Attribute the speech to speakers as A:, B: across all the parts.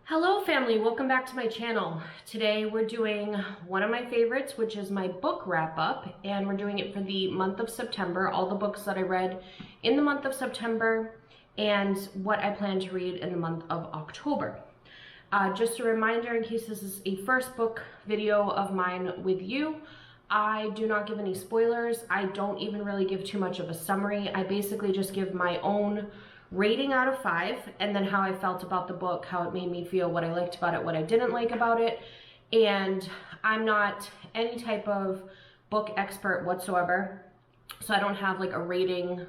A: Hello family, welcome back to my channel. Today we're doing one of my favorites, which is my book wrap up, and we're doing it for the month of September, all the books that I read in the month of September and what I plan to read in the month of October. Just a reminder, in case this is a first book video of mine with you, I do not give any spoilers. I don't even really give too much of a summary. I basically just give my own rating out of 5 and then how I felt about the book, how it made me feel, what I liked about it, what I didn't like about it. And I'm not any type of book expert whatsoever, so I don't have like a rating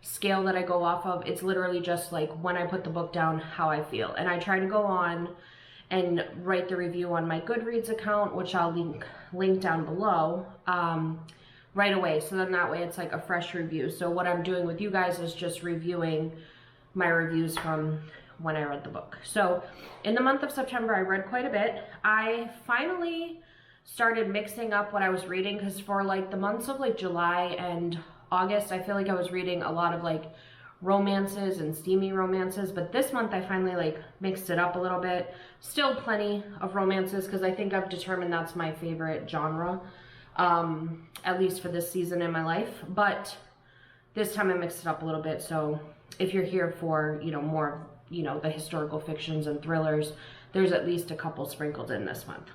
A: scale that I go off of. It's literally just like when I put the book down, how I feel. And I try to go on and write the review on my Goodreads account, which I'll link down below right away, so then that way it's like a fresh review. So what I'm doing with you guys is just reviewing my reviews from when I read the book. So in the month of September, I read quite a bit. I finally started mixing up what I was reading, because for like the months of like July and August, I feel like I was reading a lot of like romances and steamy romances, but this month I finally like mixed it up a little bit. Still plenty of romances, because I think I've determined that's my favorite genre, at least for this season in my life. But this time I mixed it up a little bit, so if you're here for, you know, more, you know, the historical fictions and thrillers, there's at least a couple sprinkled in this month.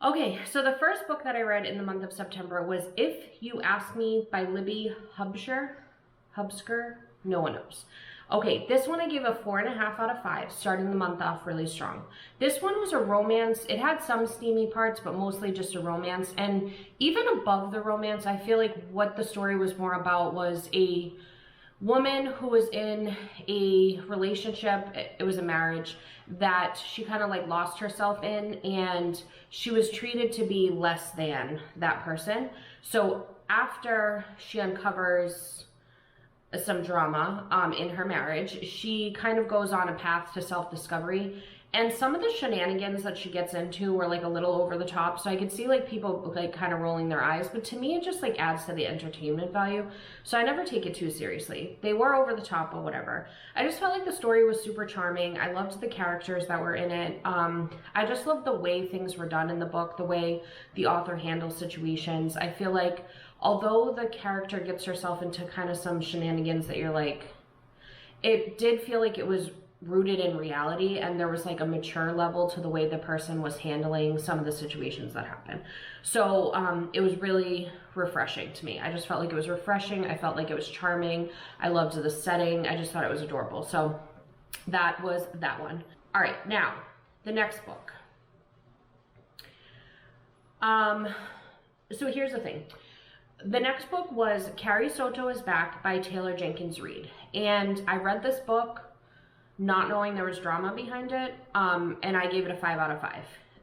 A: Okay, so the first book that I read in the month of September was If You Ask Me by Libby Hubsker? No one knows. Okay, this one I gave a 4.5 out of 5, starting the month off really strong. This one was a romance. It had some steamy parts, but mostly just a romance. And even above the romance, I feel like what the story was more about was a woman who was in a relationship, it was a marriage, that she kind of like lost herself in, and she was treated to be less than that person. So after she uncovers some drama in her marriage, she kind of goes on a path to self-discovery, and some of the shenanigans that she gets into were like a little over the top, so I could see like people like kind of rolling their eyes, but to me it just like adds to the entertainment value, so I never take it too seriously. They were over the top, but whatever. I just felt like the story was super charming. I loved the characters that were in it. I just loved the way things were done in the book, the way the author handles situations. I feel like although the character gets herself into kind of some shenanigans that you're like, it did feel like it was rooted in reality, and there was like a mature level to the way the person was handling some of the situations that happened. So it was really refreshing to me. I just felt like it was refreshing. I felt like it was charming. I loved the setting. I just thought it was adorable. So that was that one. All right, now the next book. So here's the thing. The next book was Carrie, Soto is Back by Taylor Jenkins Reid. And I read this book not knowing there was drama behind it, and I gave it a 5 out of 5.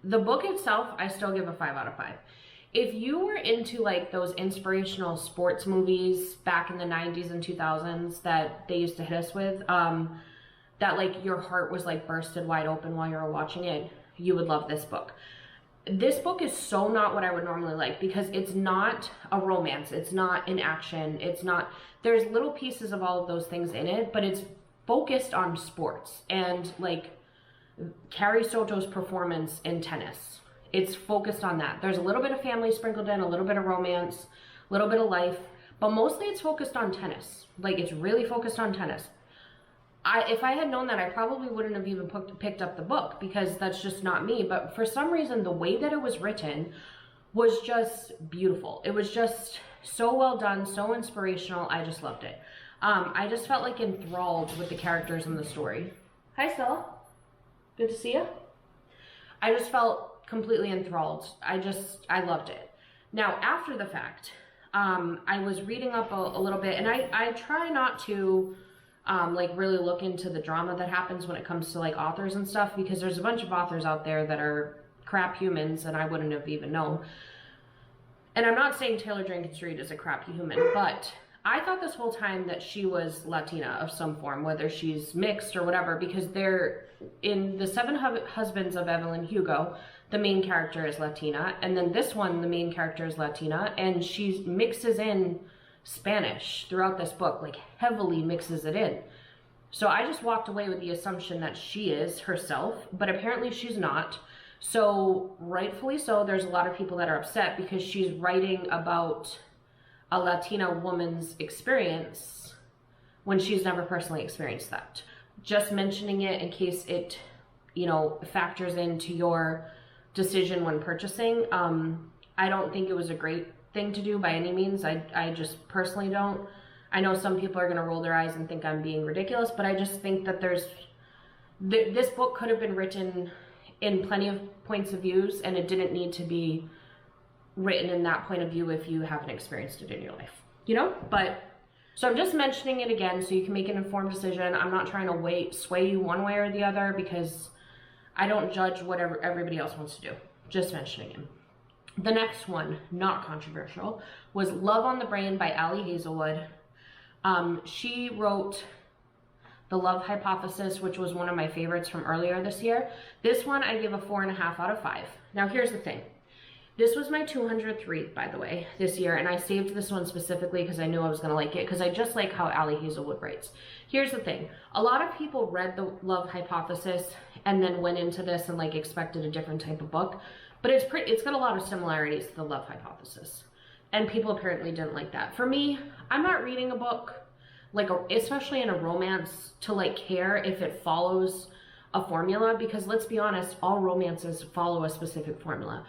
A: The book itself, I still give a 5 out of 5. If you were into like those inspirational sports movies back in the 90s and 2000s that they used to hit us with, that like your heart was like bursted wide open while you were watching it, you would love this book. This book is so not what I would normally like, because it's not a romance, it's not an action, it's not, there's little pieces of all of those things in it, but it's focused on sports and like Carrie Soto's performance in tennis. It's focused on that. There's a little bit of family sprinkled in, a little bit of romance, a little bit of life, but mostly it's focused on tennis. Like, it's really focused on tennis. If I had known that, I probably wouldn't have even picked up the book, because that's just not me. But for some reason, the way that it was written was just beautiful. It was just so well done, so inspirational. I just loved it. I just felt like enthralled with the characters in the story. Hi, Stella. Good to see you. I just felt completely enthralled. I loved it. Now, after the fact, I was reading up a little bit, and I try not to like really look into the drama that happens when it comes to like authors and stuff, because there's a bunch of authors out there that are crap humans and I wouldn't have even known. And I'm not saying Taylor Jenkins Reid is a crap human, but I thought this whole time that she was Latina of some form, whether she's mixed or whatever, because they're in the Seven Husbands of Evelyn Hugo, the main character is Latina, and then this one, the main character is Latina, and she mixes in Spanish throughout this book, like heavily mixes it in. So I just walked away with the assumption that she is herself, but apparently she's not. So rightfully so, there's a lot of people that are upset because she's writing about a Latina woman's experience when she's never personally experienced that. Just mentioning it in case it, you know, factors into your decision when purchasing. I don't think it was a great thing to do by any means. I just personally don't. I know some people are going to roll their eyes and think I'm being ridiculous, but I just think that this book could have been written in plenty of points of views, and it didn't need to be written in that point of view if you haven't experienced it in your life, you know? But so I'm just mentioning it again so you can make an informed decision. I'm not trying to sway you one way or the other because I don't judge whatever everybody else wants to do. Just mentioning it. The next one, not controversial, was Love on the Brain by Ali Hazelwood. She wrote The Love Hypothesis, which was one of my favorites from earlier this year. This one I give a 4.5 out of 5. Now here's the thing. This was my 200th read, by the way, this year, and I saved this one specifically because I knew I was going to like it, because I just like how Ali Hazelwood writes. Here's the thing. A lot of people read The Love Hypothesis and then went into this and like expected a different type of book, but it's got a lot of similarities to The Love Hypothesis, and people apparently didn't like that. For me, I'm not reading a book, like especially in a romance, to like care if it follows a formula, because let's be honest, all romances follow a specific formula.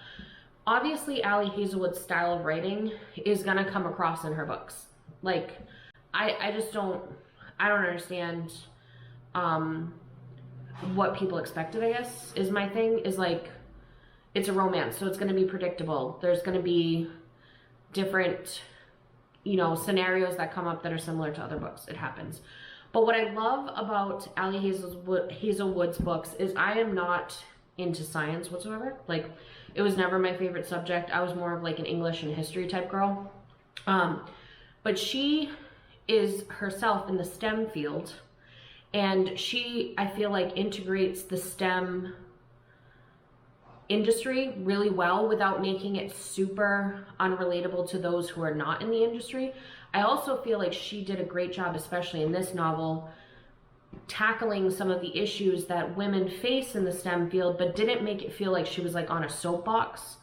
A: Obviously, Ali Hazelwood's style of writing is gonna come across in her books. Like, I don't understand what people expected, I guess, is my thing, is like, it's a romance, so it's gonna be predictable. There's gonna be different, you know, scenarios that come up that are similar to other books. It happens. But what I love about Ali Hazelwood's books is I am not into science whatsoever. Like, it was never my favorite subject. I was more of like an English and history type girl. But she is herself in the STEM field, and she, I feel like, integrates the STEM industry really well without making it super unrelatable to those who are not in the industry. I also feel like she did a great job, especially in this novel, tackling some of the issues that women face in the STEM field, but didn't make it feel like she was like on a soapbox.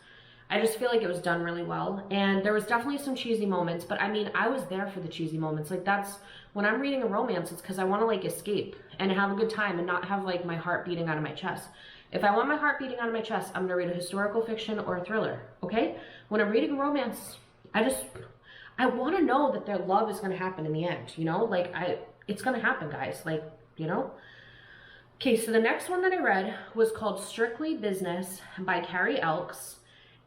A: I just feel like it was done really well. And there was definitely some cheesy moments, but I mean, I was there for the cheesy moments. Like, that's when I'm reading a romance, it's because I want to like escape and have a good time and not have like my heart beating out of my chest. If I want my heart beating out of my chest, I'm gonna read a historical fiction or a thriller, okay? When I'm reading a romance, I want to know that their love is gonna happen in the end, you know? Like, it's gonna happen, guys, like, you know? Okay, so the next one that I read was called Strictly Business by Carrie Elks,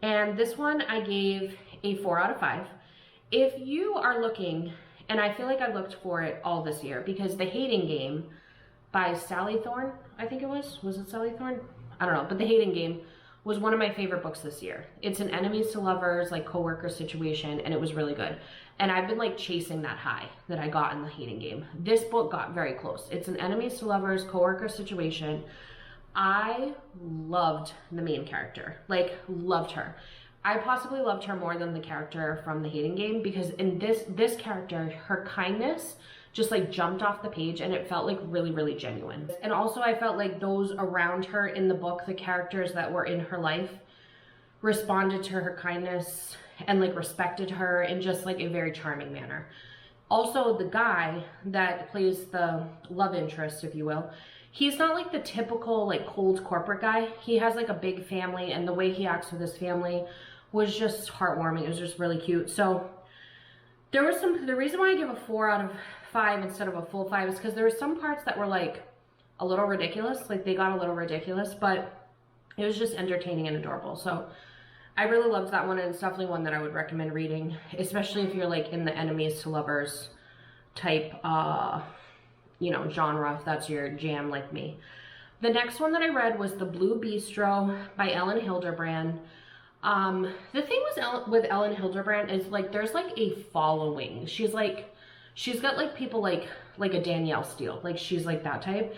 A: and this one I gave a 4 out of 5. If you are looking, and I feel like I looked for it all this year, because The Hating Game by Sally Thorn, I think it was it Sally Thorn? I don't know, but The Hating Game was one of my favorite books this year. It's an enemies to lovers, like co-worker situation, and it was really good. And I've been like chasing that high that I got in The Hating Game. This book got very close. It's an enemies to lovers, co-worker situation. I loved the main character, like loved her. I possibly loved her more than the character from The Hating Game, because in this character, her kindness just like jumped off the page, and it felt like really, really genuine. And also I felt like those around her in the book, the characters that were in her life, responded to her kindness and like respected her in just like a very charming manner. Also, the guy that plays the love interest, if you will, he's not like the typical like cold corporate guy. He has like a big family, and the way he acts with his family was just heartwarming. It was just really cute. So there was the reason why I give a 4 out of 5 instead of a full 5 is because there were some parts that were like a little ridiculous. Like, they got a little ridiculous, but it was just entertaining and adorable. So I really loved that one, and it's definitely one that I would recommend reading, especially if you're like in the enemies to lovers type, you know, genre, if that's your jam like me. The next one that I read was The Blue Bistro by Elin Hilderbrand. The thing with Elin Hilderbrand is like, there's like a following. She's got like people like a Danielle Steele, like she's like that type.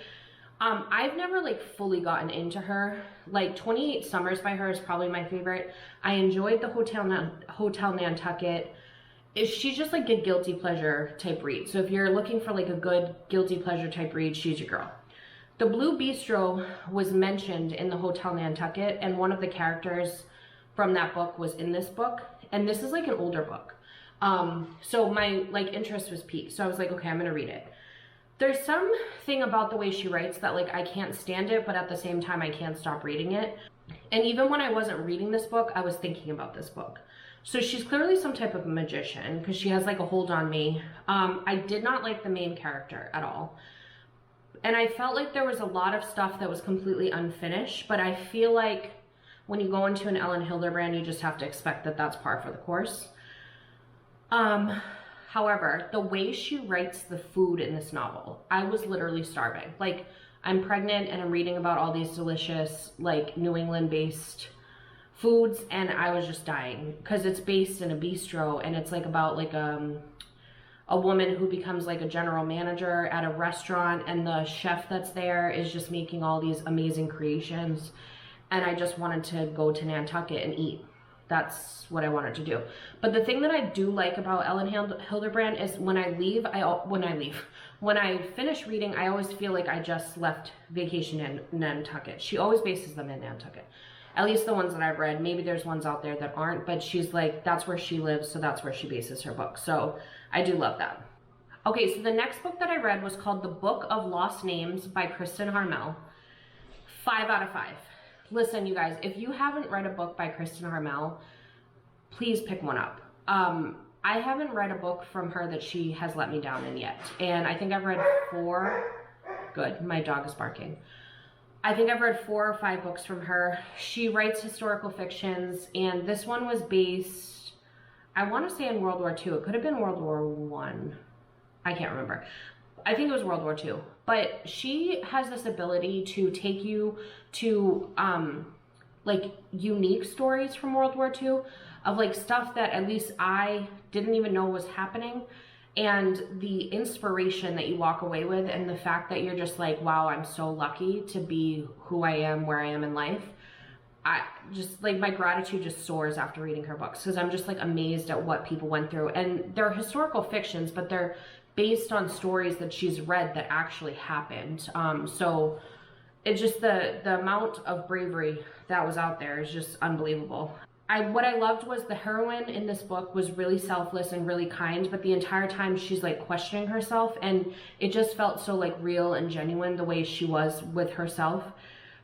A: I've never like fully gotten into her. Like 28 Summers by her is probably my favorite. I enjoyed the Hotel Nantucket. she's just like a guilty pleasure type read. So if you're looking for like a good guilty pleasure type read, she's your girl. The Blue Bistro was mentioned in the Hotel Nantucket, and one of the characters from that book was in this book, and this is like an older book. So my like interest was piqued, so I was like, okay, I'm gonna read it. There's something about the way she writes that like I can't stand it, but at the same time I can't stop reading it. And even when I wasn't reading this book, I was thinking about this book. So she's clearly some type of magician because she has like a hold on me. I did not like the main character at all. And I felt like there was a lot of stuff that was completely unfinished, but I feel like when you go into an Ellen Hilderbrand, you just have to expect that that's par for the course. However, the way she writes the food in this novel, I was literally starving. Like, I'm pregnant and I'm reading about all these delicious, like, New England-based foods, and I was just dying because it's based in a bistro, and it's like about like a woman who becomes like a general manager at a restaurant, and the chef that's there is just making all these amazing creations, and I just wanted to go to Nantucket and eat. That's what I wanted to do. But the thing that I do like about Ellen Hilderbrand is when I finish reading, I always feel like I just left Vacation in Nantucket. She always bases them in Nantucket. At least the ones that I've read. Maybe there's ones out there that aren't, but she's like, that's where she lives, so that's where she bases her book. So I do love that. Okay, so the next book that I read was called The Book of Lost Names by Kristen Harmel. 5 out of 5. Listen, you guys, if you haven't read a book by Kristen Harmel, please pick one up. I haven't read a book from her that she has let me down in yet. And I think I've read 4. Good, my dog is barking. I think I've read 4 or 5 books from her. She writes historical fictions, and this one was based, I want to say in World War II. It could have been World War I. I can't remember. I think it was World War II. But she has this ability to take you to like unique stories from World War II of like stuff that at least I didn't even know was happening, and the inspiration that you walk away with, and the fact that you're just like, wow, I'm so lucky to be who I am, where I am in life. I just like, my gratitude just soars after reading her books, because I'm just like amazed at what people went through. And they're historical fictions, but they're based on stories that she's read that actually happened. So it's just the amount of bravery that was out there is just unbelievable. What I loved was the heroine in this book was really selfless and really kind, but the entire time she's like questioning herself, and it just felt so like real and genuine the way she was with herself.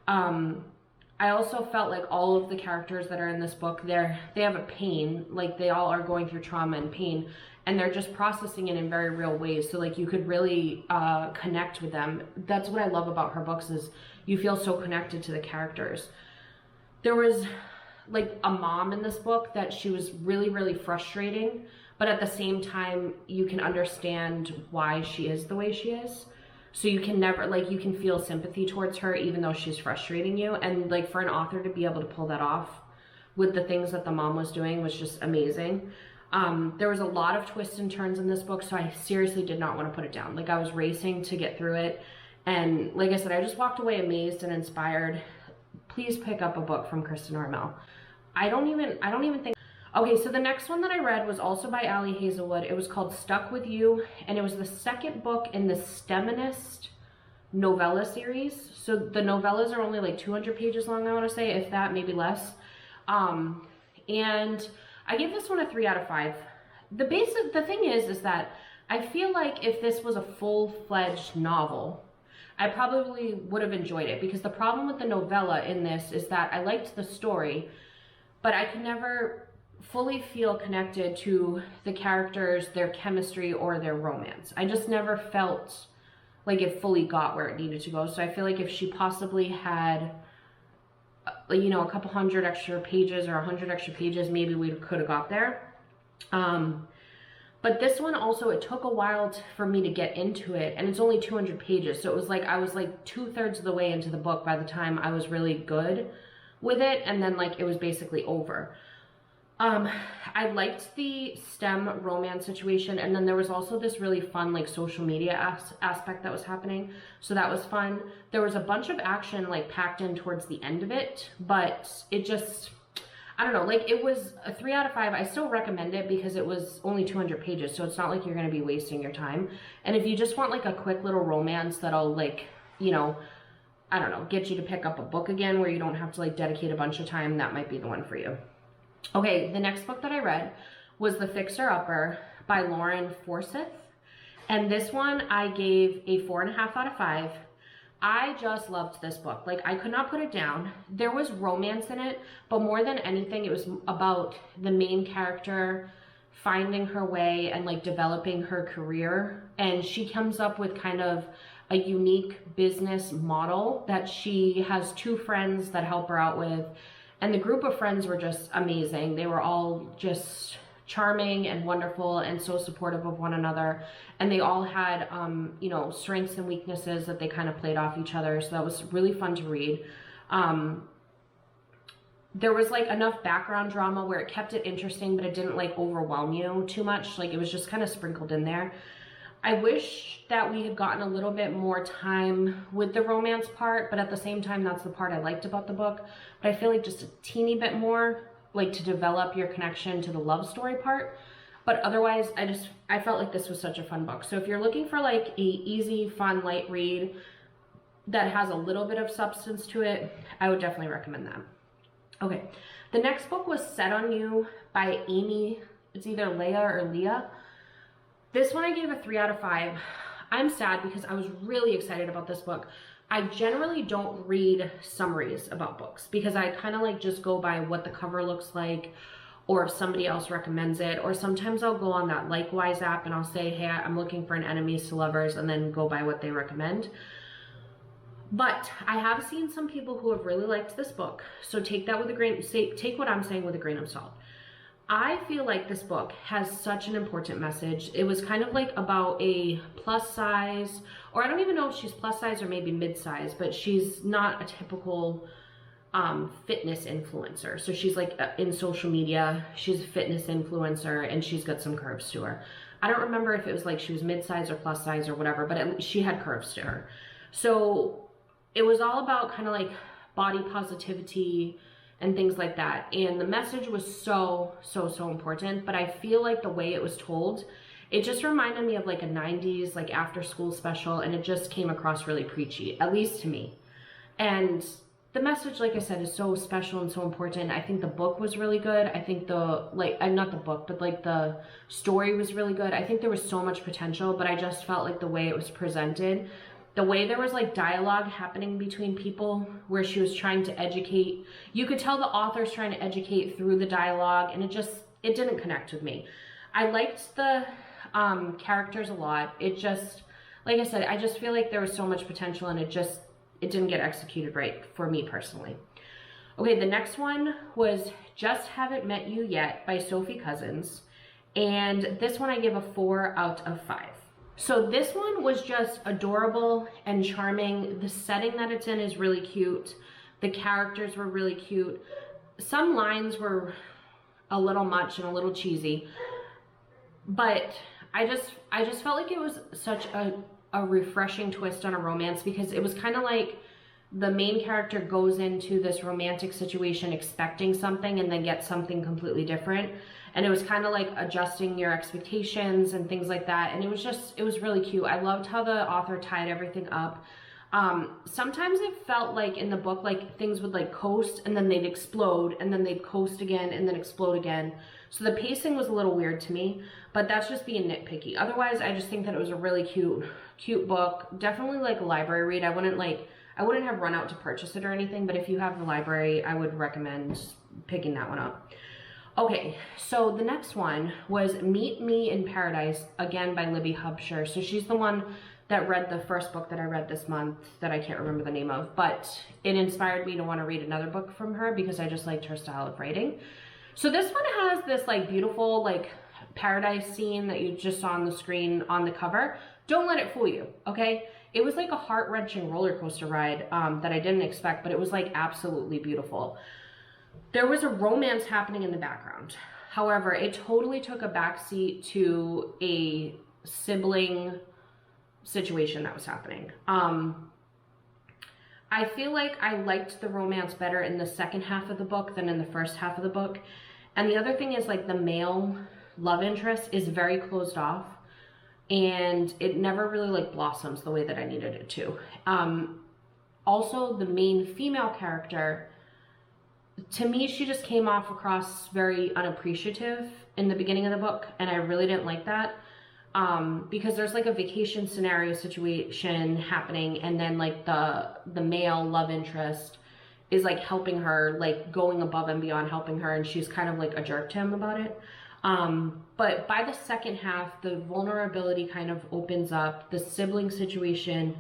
A: I also felt like all of the characters that are in this book, they have a pain, like they all are going through trauma and pain, and they're just processing it in very real ways. So like you could really connect with them. That's what I love about her books, is you feel so connected to the characters. There was like a mom in this book that she was really, really frustrating, but at the same time, you can understand why she is the way she is. So you can never, like, you can feel sympathy towards her even though she's frustrating you. And like for an author to be able to pull that off with the things that the mom was doing was just amazing. There was a lot of twists and turns in this book, so I seriously did not want to put it down. Like I was racing to get through it. And like I said, I just walked away amazed and inspired. Please pick up a book from Kristen Harmel. I don't even think. Okay, so the next one that I read was also by Ali Hazelwood. It was called Stuck With You, and it was the second book in the STEMinist novella series. So the novellas are only like 200 pages long, I want to say, if that, maybe less. And I gave this one a 3 out of 5. The thing is that I feel like if this was a full-fledged novel, I probably would have enjoyed it, because the problem with the novella in this is that I liked the story, but I could never fully feel connected to the characters, their chemistry, or their romance. I just never felt like it fully got where it needed to go. So I feel like if she possibly had, you know, a couple hundred extra pages or 100 extra pages, maybe we could have got there. But this one also, it took a while for me to get into it, and it's only 200 pages. So it was like, I was like 2/3 of the way into the book by the time I was really good with it, and then like it was basically over. I liked the STEM romance situation, and then there was also this really fun like social media aspect that was happening, so that was fun. There was a bunch of action like packed in towards the end of it, but it just, I don't know, like it was a 3 out of 5. I still recommend it because it was only 200 pages, so it's not like you're going to be wasting your time. And if you just want like a quick little romance that'll like, you know, I don't know, get you to pick up a book again where you don't have to like dedicate a bunch of time, that might be the one for you. Okay, the next book that I read was The Fixer Upper by Lauren Forsith. And this one I gave a 4.5 out of 5. I just loved this book. Like, I could not put it down. There was romance in it, but more than anything, it was about the main character finding her way and like developing her career. And she comes up with kind of a unique business model that she has 2 friends that help her out with. And the group of friends were just amazing. They were all just charming and wonderful and so supportive of one another. And they all had, you know, strengths and weaknesses that they kind of played off each other. So that was really fun to read. There was like enough background drama where it kept it interesting, but it didn't like overwhelm you too much. Like it was just kind of sprinkled in there. I wish that we had gotten a little bit more time with the romance part, but at the same time, that's the part I liked about the book. But I feel like just a teeny bit more, like to develop your connection to the love story part. But otherwise, I felt like this was such a fun book. So if you're looking for like a easy, fun, light read that has a little bit of substance to it, I would definitely recommend that. Okay, the next book was Set on You by Amy. It's either Leah or Leah. This one I gave a 3 out of 5. I'm sad because I was really excited about this book. I generally don't read summaries about books because I kind of like just go by what the cover looks like, or if somebody else recommends it, or sometimes I'll go on that Likewise app and I'll say, hey, I'm looking for an enemies to lovers, and then go by what they recommend. But I have seen some people who have really liked this book, so take that with a grain, take what I'm saying with a grain of salt. I feel like this book has such an important message. It was kind of like about a plus size, or I don't even know if she's plus size or maybe mid-size, but she's not a typical fitness influencer. So she's like in social media, she's a fitness influencer, and she's got some curves to her. I don't remember if it was like she was mid-size or plus size or whatever, but she had curves to her. So it was all about kind of like body positivity and things like that. And the message was so important, but I feel like the way it was told, it just reminded me of like a 90s like after school special, and it just came across really preachy, at least to me. And the message, like I said, is so special and so important. I think the book was really good. I think the, like, not the book, but like the story was really good. I think there was so much potential, but I just felt like the way it was presented, the way there was like dialogue happening between people where she was trying to educate, you could tell the author's trying to educate through the dialogue, and it didn't connect with me. I liked the characters a lot. It just, like I said, I just feel like there was so much potential, and it didn't get executed right for me personally. Okay, the next one was Just Haven't Met You Yet by Sophie Cousins. And this one I give a 4 out of 5. So this one was just adorable and charming. The setting that it's in is really cute. The characters were really cute. Some lines were a little much and a little cheesy, but I just felt like it was such a refreshing twist on a romance, because it was kind of like the main character goes into this romantic situation expecting something and then gets something completely different. And it was kind of like adjusting your expectations and things like that. And it was really cute. I loved how the author tied everything up. Sometimes it felt like in the book, like things would like coast and then they'd explode, and then they'd coast again and then explode again. So the pacing was a little weird to me, but that's just being nitpicky. Otherwise, I just think that it was a really cute book. Definitely like a library read. I wouldn't have run out to purchase it or anything, but if you have the library, I would recommend picking that one up. Okay, so the next one was Meet Me in Paradise, again by Libby Hubsher. So she's the one that read the first book that I read this month that I can't remember the name of, but it inspired me to want to read another book from her because I just liked her style of writing. So this one has this like beautiful like paradise scene that you just saw on the screen on the cover. Don't let it fool you, okay? It was like a heart-wrenching roller coaster ride that I didn't expect, but it was like absolutely beautiful. There was a romance happening in the background. However, it totally took a backseat to a sibling situation that was happening. I I feel like I liked the romance better in the second half of the book than in the first half of the book. And the other thing is, like, the male love interest is very closed off, and it never really, like, blossoms the way that I needed it to. Also, the main female character, to me, she just came off across very unappreciative in the beginning of the book, and I really didn't like that. Because there's like a vacation scenario situation happening, and then like the male love interest is like helping her, like going above and beyond helping her, and she's kind of like a jerk to him about it. But by the second half, the vulnerability kind of opens up, the sibling situation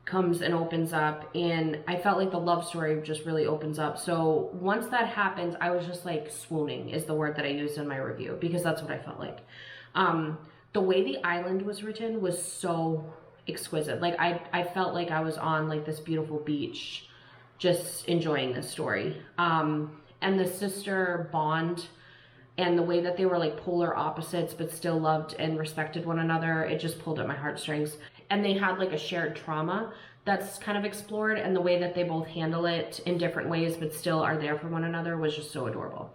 A: comes and opens up, and I felt like the love story just really opens up. So once that happens, I was just like swooning is the word that I used in my review, because that's what I felt like. The way the island was written was so exquisite. Like I felt like I was on like this beautiful beach, just enjoying this story. And the sister bond and the way that they were like polar opposites but still loved and respected one another, it just pulled at my heartstrings. And they had like a shared trauma that's kind of explored, and the way that they both handle it in different ways but still are there for one another was just so adorable.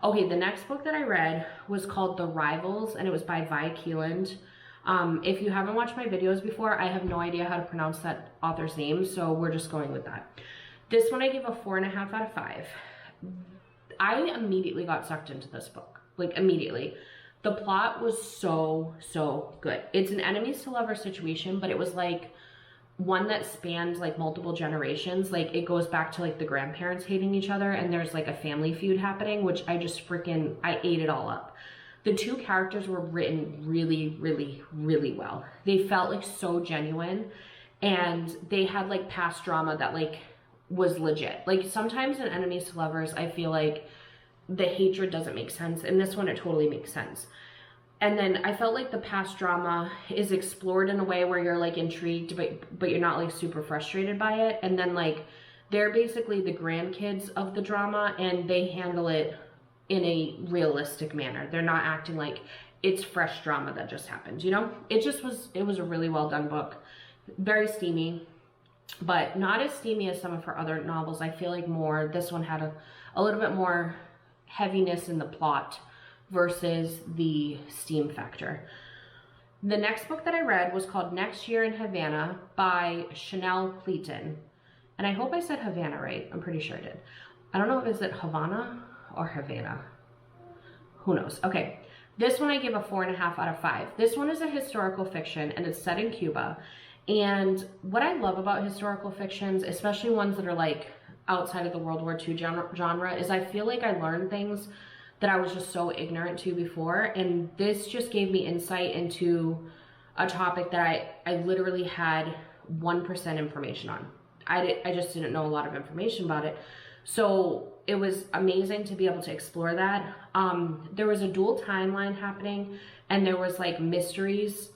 A: Okay, the next book that I read was called The Rivals, and it was by Vi Keeland. If you haven't watched my videos before, I have no idea how to pronounce that author's name, so we're just going with that. This one I gave a 4.5 out of 5. I immediately got sucked into this book, like immediately. The plot was so good. It's an enemies to lovers situation, but it was like one that spans like multiple generations. Like it goes back to like the grandparents hating each other, and there's like a family feud happening, which I just I ate it all up. The two characters were written really well. They felt like so genuine, and they had like past drama that like was legit. Like sometimes in enemies to lovers, I feel like the hatred doesn't make sense. In this one, it totally makes sense. And then I felt like the past drama is explored in a way where you're like intrigued, but you're not like super frustrated by it. And then like they're basically the grandkids of the drama, and they handle it in a realistic manner. They're not acting like it's fresh drama that just happened, you know? It was a really well done book. Very steamy, but not as steamy as some of her other novels. I feel like this one had a little bit more heaviness in the plot versus the steam factor. The next book that I read was called Next Year in Havana by Clayton. And I hope I said Havana right. I'm pretty sure I did. I don't know if it's Havana or Havana. Who knows? Okay. This one I give a 4.5 out of 5. This one is a historical fiction, and it's set in Cuba. And what I love about historical fictions, especially ones that are like outside of the World War II genre, is I feel like I learned things that I was just so ignorant to before, and this just gave me insight into a topic that I literally had 1% information on. I just didn't know a lot of information about it, so it was amazing to be able to explore that. There was a dual timeline happening, and there was like mysteries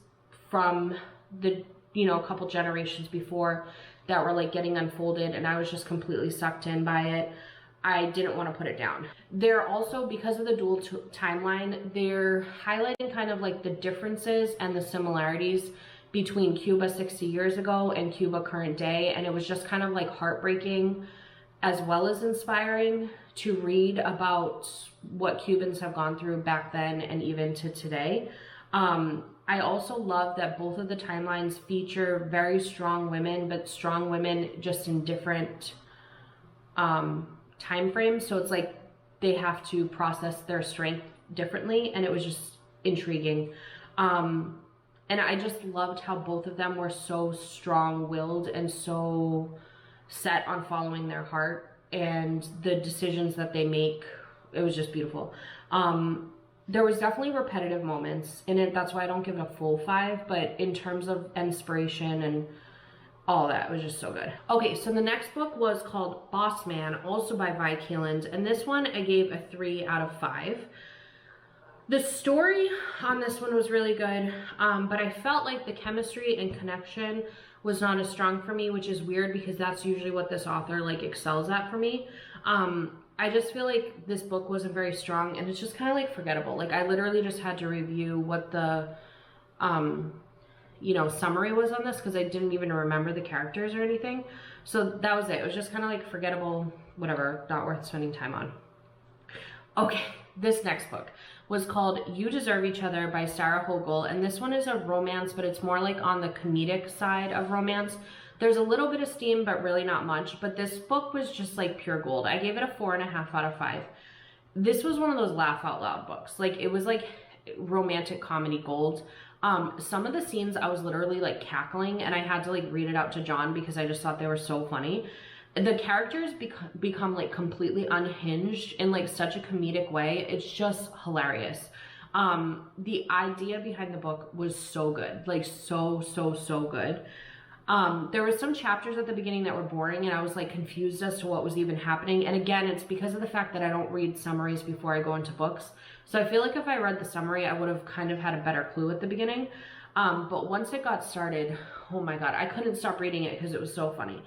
A: from the a couple generations before that were like getting unfolded, and I was just completely sucked in by it. I didn't want to put it down. They're also, because of the dual timeline, they're highlighting kind of like the differences and the similarities between Cuba 60 years ago and Cuba current day. And it was just kind of like heartbreaking as well as inspiring to read about what Cubans have gone through back then and even to today. I also love that both of the timelines feature very strong women, but strong women just in different time frames. So it's like they have to process their strength differently, and it was just intriguing. And I just loved how both of them were so strong-willed and so set on following their heart, and the decisions that they make, it was just beautiful. There was definitely repetitive moments in it. That's why I don't give it a full 5, but in terms of inspiration and all that, it was just so good. Okay, so the next book was called Boss Man, also by Vi Keeland, and this one I gave a 3 out of 5. The story on this one was really good, but I felt like the chemistry and connection was not as strong for me, which is weird because that's usually what this author like excels at for me. I just feel like this book wasn't very strong, and it's just kind of like forgettable. Like I literally just had to review what the you know, summary was on this because I didn't even remember the characters or anything. So that was it. It was just kind of like forgettable, whatever, not worth spending time on. Okay, this next book was called You Deserve Each Other by Sarah Hogle, and this one is a romance, but it's more like on the comedic side of romance. There's a little bit of steam, but really not much, but this book was just like pure gold. I gave it a 4.5 out of 5. This was one of those laugh out loud books. Like, it was like romantic comedy gold. Some of the scenes I was literally like cackling, and I had to like read it out to John because I just thought they were so funny. The characters become like completely unhinged in like such a comedic way. It's just hilarious. The idea behind the book was so good, like so good. There were some chapters at the beginning that were boring, and I was like confused as to what was even happening. And again, it's because of the fact that I don't read summaries before I go into books. So I feel like if I read the summary, I would have kind of had a better clue at the beginning. But once it got started, oh my God, I couldn't stop reading it because it was so funny.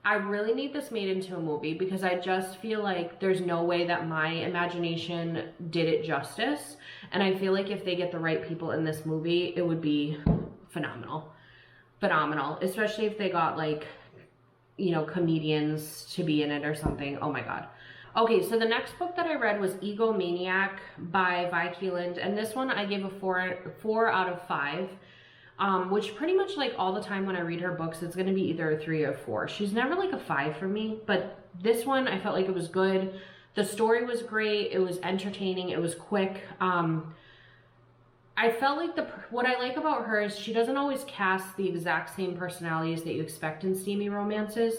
A: I really need this made into a movie because I just feel like there's no way that my imagination did it justice. And I feel like if they get the right people in this movie, it would be phenomenal. Phenomenal, especially if they got like, you know, comedians to be in it or something. Oh my God. Okay, so the next book that I read was Egomaniac by Vi Keeland, and this one I gave a 4 out of 5. Which pretty much like all the time when I read her books, it's gonna be either a 3 or 4. She's never like a 5 for me, but this one I felt like it was good. The story was great. It was entertaining. It was quick. I felt like what I like about her is she doesn't always cast the exact same personalities that you expect in steamy romances.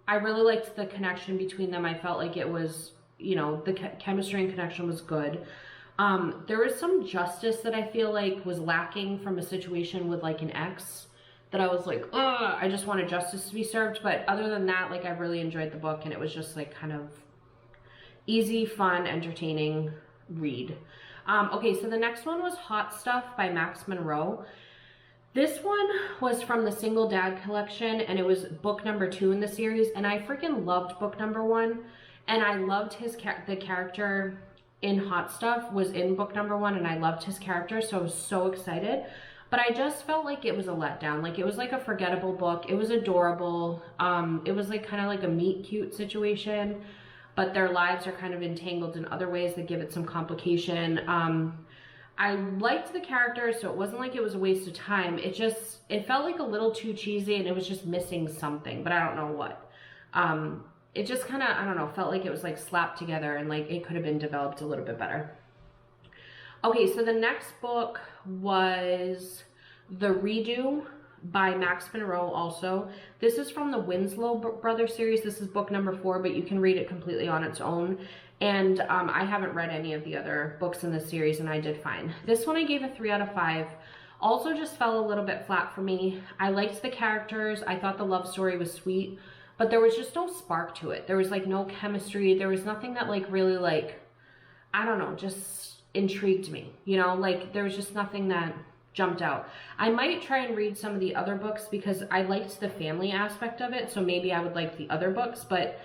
A: I really liked the connection between them. I felt like it was, you know, the chemistry and connection was good. There was some justice that I feel like was lacking from a situation with like an ex that I was like, ugh, I just wanted justice to be served. But other than that, like I really enjoyed the book, and it was just like kind of easy, fun, entertaining read. Okay, so the next one was Hot Stuff by Max Monroe. This one was from the Single Dad collection, and it was book number 2 in the series, and I freaking loved book number 1, and I loved the character in Hot Stuff was in book number 1, and I loved his character, so I was so excited. But I just felt like it was a letdown. Like, it was like a forgettable book. It was adorable. It was like kind of like a meet cute situation, but their lives are kind of entangled in other ways that give it some complication. I liked the characters, so it wasn't like it was a waste of time. It felt like a little too cheesy, and it was just missing something, but I don't know what. It just kind of, I don't know, felt like it was like slapped together, and like it could have been developed a little bit better. Okay, so the next book was The Redo by Max Monroe also. This is from the Winslow Brothers series. This is book number 4, but you can read it completely on its own. And I haven't read any of the other books in this series, and I did fine. This one I gave a 3 out of 5. Also just fell a little bit flat for me. I liked the characters. I thought the love story was sweet, but there was just no spark to it. There was like no chemistry. There was nothing that like really like, I don't know, just intrigued me. You know, like there was just nothing that jumped out. I might try and read some of the other books because I liked the family aspect of it, so maybe I would like the other books. But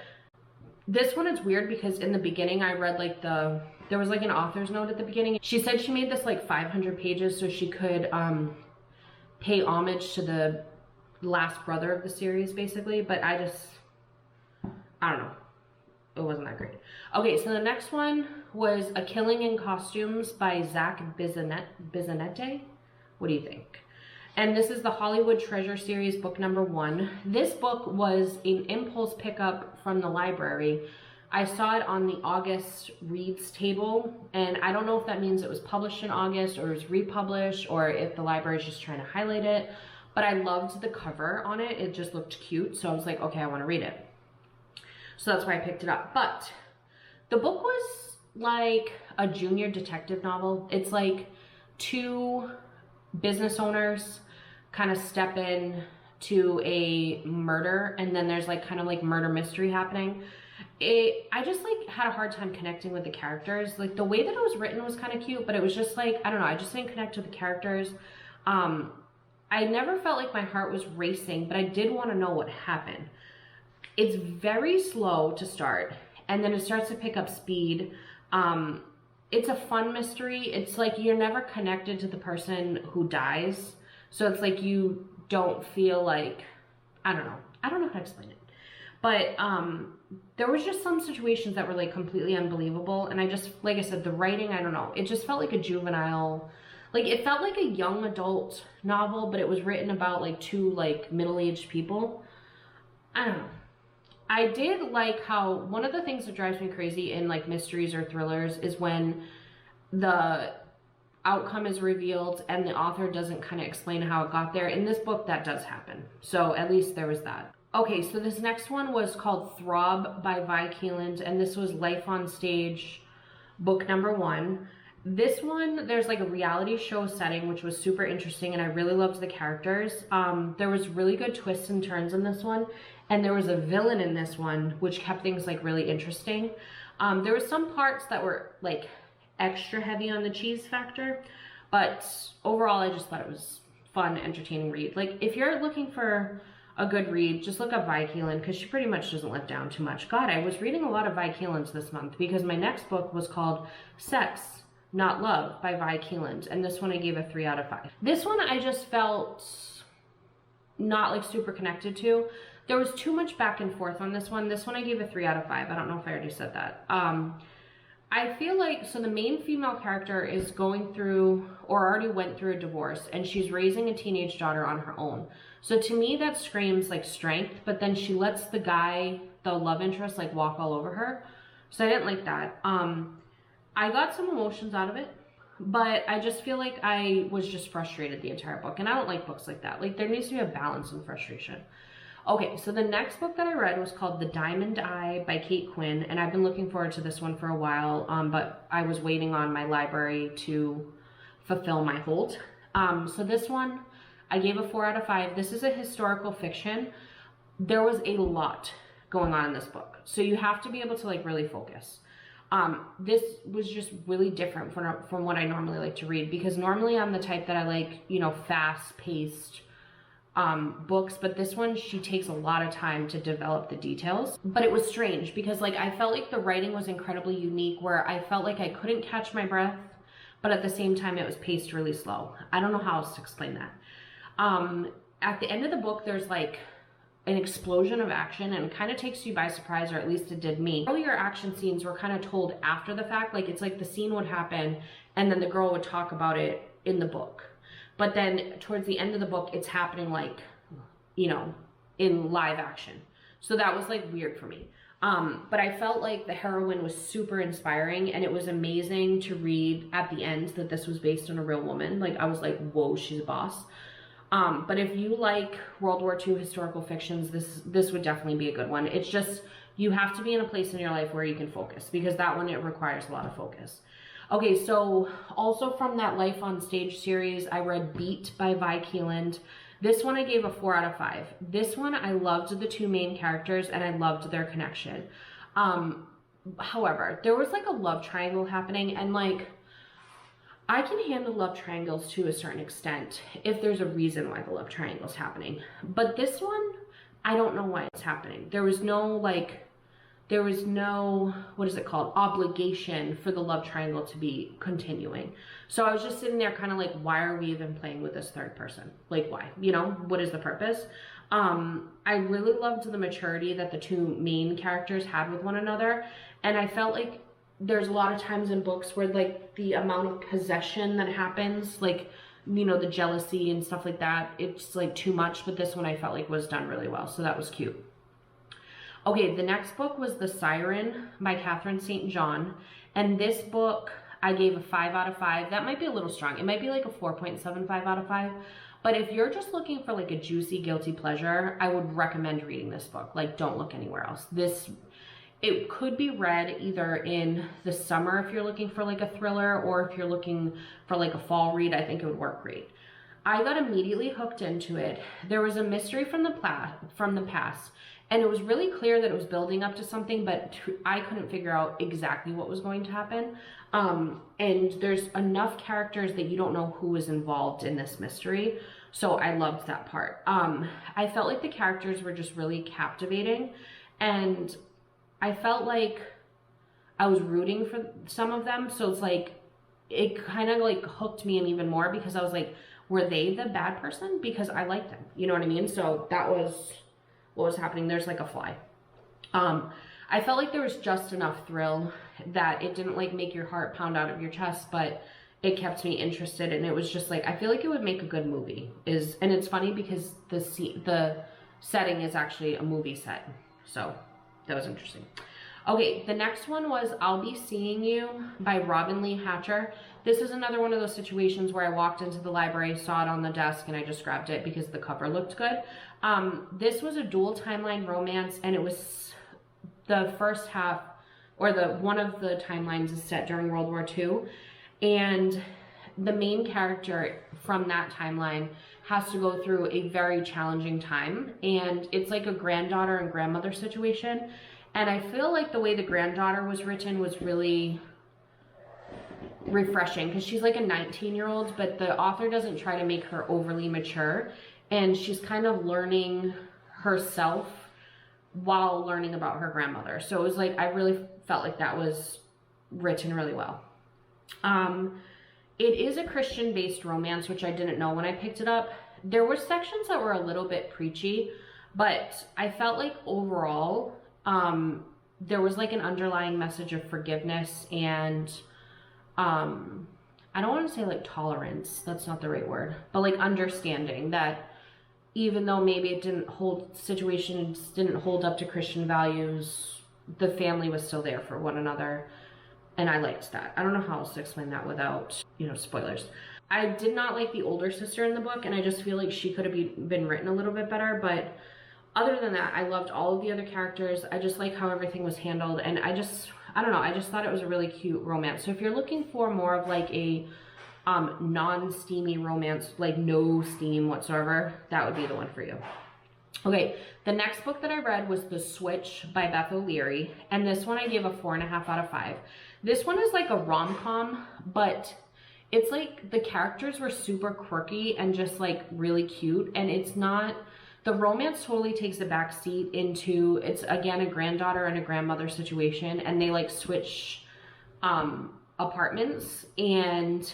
A: this one is weird because in the beginning I read like there was like an author's note at the beginning. She said she made this like 500 pages so she could pay homage to the last brother of the series basically, but I don't know, it wasn't that great. Okay, so the next one was A Killing in Costumes by Zach Bissonette. What do you think? And this is the Hollywood Treasure series, book number 1. This book was an impulse pickup from the library. I saw it on the August reads table, and I don't know if that means it was published in August or it was republished or if the library is just trying to highlight it, but I loved the cover on it. It just looked cute, so I was like, okay, I want to read it. So that's why I picked it up. But the book was like a junior detective novel. It's like 2 business owners kind of step in to a murder, and then there's like kind of like murder mystery happening. I just like had a hard time connecting with the characters. Like the way that it was written was kind of cute, but it was just like, I don't know, I just didn't connect with the characters. I never felt like my heart was racing, but I did want to know what happened. It's very slow to start, and then it starts to pick up speed. It's a fun mystery. It's like you're never connected to the person who dies. So it's like you don't feel like, I don't know how to explain it. But there was just some situations that were like completely unbelievable. And I just, like I said, the writing, I don't know. It just felt like a juvenile, like it felt like a young adult novel, but it was written about like two like middle-aged people. I don't know. I did like how one of the things that drives me crazy in like mysteries or thrillers is when the outcome is revealed and the author doesn't kind of explain how it got there. In this book, that does happen. So at least there was that. Okay, so this next one was called Throb by Vai Keeland, and this was Life on Stage, book number 1. This one, there's like a reality show setting, which was super interesting, and I really loved the characters. There was really good twists and turns in this one, and there was a villain in this one, which kept things like really interesting. There were some parts that were like extra heavy on the cheese factor, but overall, I just thought it was fun, entertaining read. Like, if you're looking for a good read, just look up Vai Keeland, because she pretty much doesn't let down too much. God, I was reading a lot of Vai Keelands this month, because my next book was called Sex, Not Love by Vai Keeland, and this one I gave a 3 out of 5. This one I just felt not like super connected to. There was too much back and forth on this one. This one I gave a 3 out of 5. I don't know if I already said that. I feel like, so the main female character is going through, or already went through a divorce, and she's raising a teenage daughter on her own. So to me, that screams like strength, but then she lets the guy, the love interest, like walk all over her. So I didn't like that. I got some emotions out of it, but I just feel like I was just frustrated the entire book, and I don't like books like that. Like, there needs to be a balance in frustration. Okay, so the next book that I read was called The Diamond Eye by Kate Quinn, and I've been looking forward to this one for a while, but I was waiting on my library to fulfill my hold. So this one, I gave a 4 out of 5. This is a historical fiction. There was a lot going on in this book, so you have to be able to like really focus. This was just really different from what I normally like to read, because normally I'm the type that I like, you know, fast-paced books, but this one, she takes a lot of time to develop the details. But it was strange because like I felt like the writing was incredibly unique, where I felt like I couldn't catch my breath, but at the same time it was paced really slow. I don't know how else to explain that. At the end of the book, there's like an explosion of action, and it kind of takes you by surprise, or at least it did me. Earlier action scenes were kind of told after the fact. Like, it's like the scene would happen and then the girl would talk about it in the book. But then towards the end of the book, it's happening like, you know, in live action. So that was like weird for me. But I felt like the heroine was super inspiring, and it was amazing to read at the end that this was based on a real woman. Like, I was like, whoa, she's a boss. But if you like World War II historical fictions, this would definitely be a good one. It's just, you have to be in a place in your life where you can focus, because that one, it requires a lot of focus. Okay, so also from that Life on Stage series, I read Beat by Vi Keeland. This one I gave a 4 out of 5. This one, I loved the two main characters and I loved their connection. However, there was like a love triangle happening, and like, I can handle love triangles to a certain extent if there's a reason why the love triangle is happening. But this one, I don't know why it's happening. There was no, what is it called, obligation for the love triangle to be continuing. So I was just sitting there kind of like, why are we even playing with this third person? Like, why? You know, what is the purpose? I really loved the maturity that the two main characters had with one another. And I felt like there's a lot of times in books where like the amount of possession that happens, like, you know, the jealousy and stuff like that, it's like too much. But this one I felt like was done really well. So that was cute. Okay, the next book was The Siren by Catherine St. John. And this book I gave a 5 out of 5. That might be a little strong. It might be like a 4.75 out of 5. But if you're just looking for like a juicy, guilty pleasure, I would recommend reading this book. Like, don't look anywhere else. It could be read either in the summer if you're looking for like a thriller, or if you're looking for like a fall read, I think it would work great. I got immediately hooked into it. There was a mystery from the past, and it was really clear that it was building up to something, but I couldn't figure out exactly what was going to happen. And there's enough characters that you don't know who is involved in this mystery. So I loved that part. I felt like the characters were just really captivating, and I felt like I was rooting for some of them. So it's like, it kind of like hooked me in even more, because I was like, were they the bad person? Because I liked them, you know what I mean? So that was what was happening. There's like a fly. I felt like there was just enough thrill that it didn't like make your heart pound out of your chest, but it kept me interested, and it was just like, I feel like it would make a good movie. And it's funny because the setting is actually a movie set, so that was interesting. Okay, the next one was I'll Be Seeing You by Robin Lee Hatcher. This is another one of those situations where I walked into the library, saw it on the desk, and I just grabbed it because the cover looked good. This was a dual timeline romance, and it was the first half, or one of the timelines is set during World War II. And the main character from that timeline has to go through a very challenging time. And it's like a granddaughter and grandmother situation. And I feel like the way the granddaughter was written was really refreshing, because she's like a 19-year-old, but the author doesn't try to make her overly mature. And she's kind of learning herself while learning about her grandmother. So it was like, I really felt like that was written really well. It is a Christian-based romance, which I didn't know when I picked it up. There were sections that were a little bit preachy, but I felt like overall, there was like an underlying message of forgiveness and, I don't want to say like tolerance, that's not the right word, but like understanding that even though maybe situations didn't hold up to Christian values, the family was still there for one another. And I liked that. I don't know how else to explain that without, you know, spoilers. I did not like the older sister in the book, and I just feel like she could have been written a little bit better. But other than that, I loved all of the other characters. I just like how everything was handled. And I don't know, I just thought it was a really cute romance. So if you're looking for more of like a non-steamy romance, like no steam whatsoever, that would be the one for you. Okay, the next book that I read was The Switch by Beth O'Leary, and this one I gave a 4.5 out of 5. This one is like a rom-com, but it's like the characters were super quirky and just like really cute, and it's not, the romance totally takes a back seat into, it's again a granddaughter and a grandmother situation, and they like switch apartments, and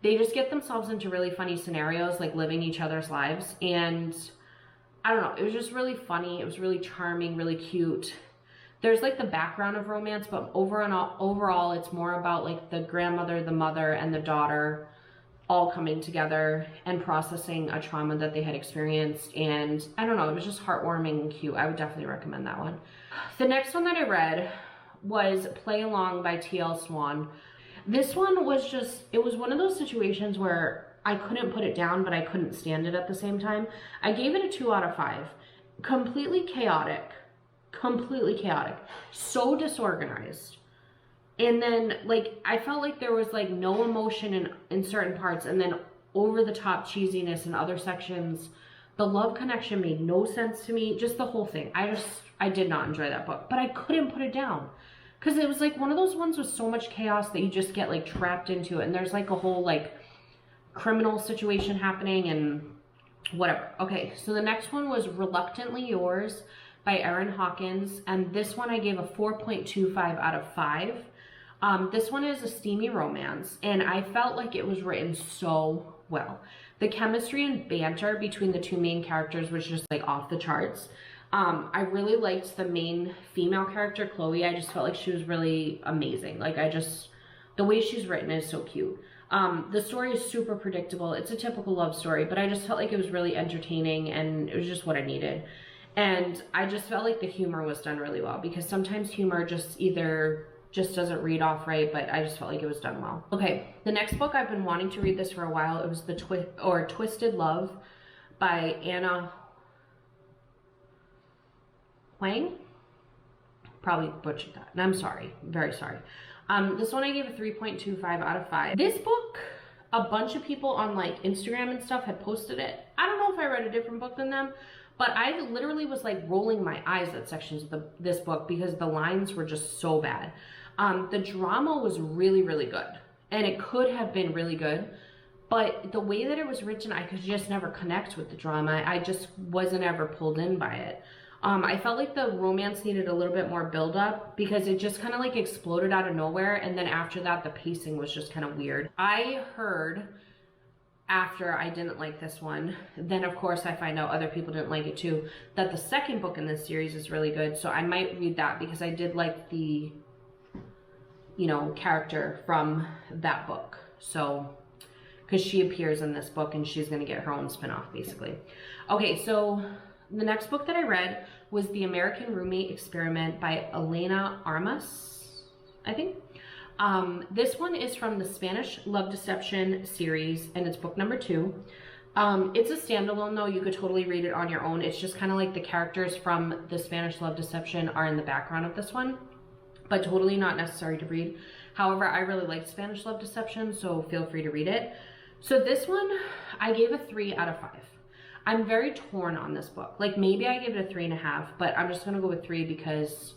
A: they just get themselves into really funny scenarios, like living each other's lives. And I don't know, it was just really funny. It was really charming, really cute. There's like the background of romance, but overall it's more about like the grandmother, the mother, and the daughter all coming together and processing a trauma that they had experienced. And I don't know, it was just heartwarming and cute. I would definitely recommend that one. The next one that I read was Play Along by T.L. Swan. This one was just, it was one of those situations where I couldn't put it down, but I couldn't stand it at the same time. I gave it a 2 out of 5. Completely chaotic, so disorganized. And then like, I felt like there was like no emotion in certain parts, and then over the top cheesiness in other sections. The love connection made no sense to me, just the whole thing. I did not enjoy that book, but I couldn't put it down. Because it was like one of those ones with so much chaos that you just get like trapped into it. And there's like a whole like criminal situation happening and whatever. Okay, so the next one was Reluctantly Yours by Erin Hawkins. And this one I gave a 4.25 out of 5. This one is a steamy romance, and I felt like it was written so well. The chemistry and banter between the two main characters was just like off the charts. I really liked the main female character, Chloe. I just felt like she was really amazing. Like the way she's written is so cute. The story is super predictable. It's a typical love story, but I just felt like it was really entertaining, and it was just what I needed. And I just felt like the humor was done really well, because sometimes humor just doesn't read off right, but I just felt like it was done well. Okay, the next book, I've been wanting to read this for a while. It was Twisted Love by Anna Huang. Probably butchered that, and I'm sorry, very sorry. This one I gave a 3.25 out of 5. This book, a bunch of people on like Instagram and stuff had posted it. I don't know if I read a different book than them, but I literally was like rolling my eyes at sections of this book because the lines were just so bad. The drama was really, really good, and it could have been really good, but the way that it was written, I could just never connect with the drama. I just wasn't ever pulled in by it. I felt like the romance needed a little bit more build up, because it just kind of like exploded out of nowhere, and then after that the pacing was just kind of weird. I heard after I didn't like this one, then of course I find out other people didn't like it too, that the second book in this series is really good. So I might read that because I did like the, you know, character from that book. So, because she appears in this book and she's going to get her own spinoff basically. Okay, so the next book that I read was The American Roommate Experiment by Elena Armas, I think. This one is from the Spanish Love Deception series, and it's book number 2. It's a standalone though. You could totally read it on your own. It's just kind of like the characters from the Spanish Love Deception are in the background of this one, but totally not necessary to read. However, I really liked Spanish Love Deception, so feel free to read it. So this one, I gave a 3 out of 5. I'm very torn on this book. Like maybe I gave it a 3.5, but I'm just gonna go with 3 because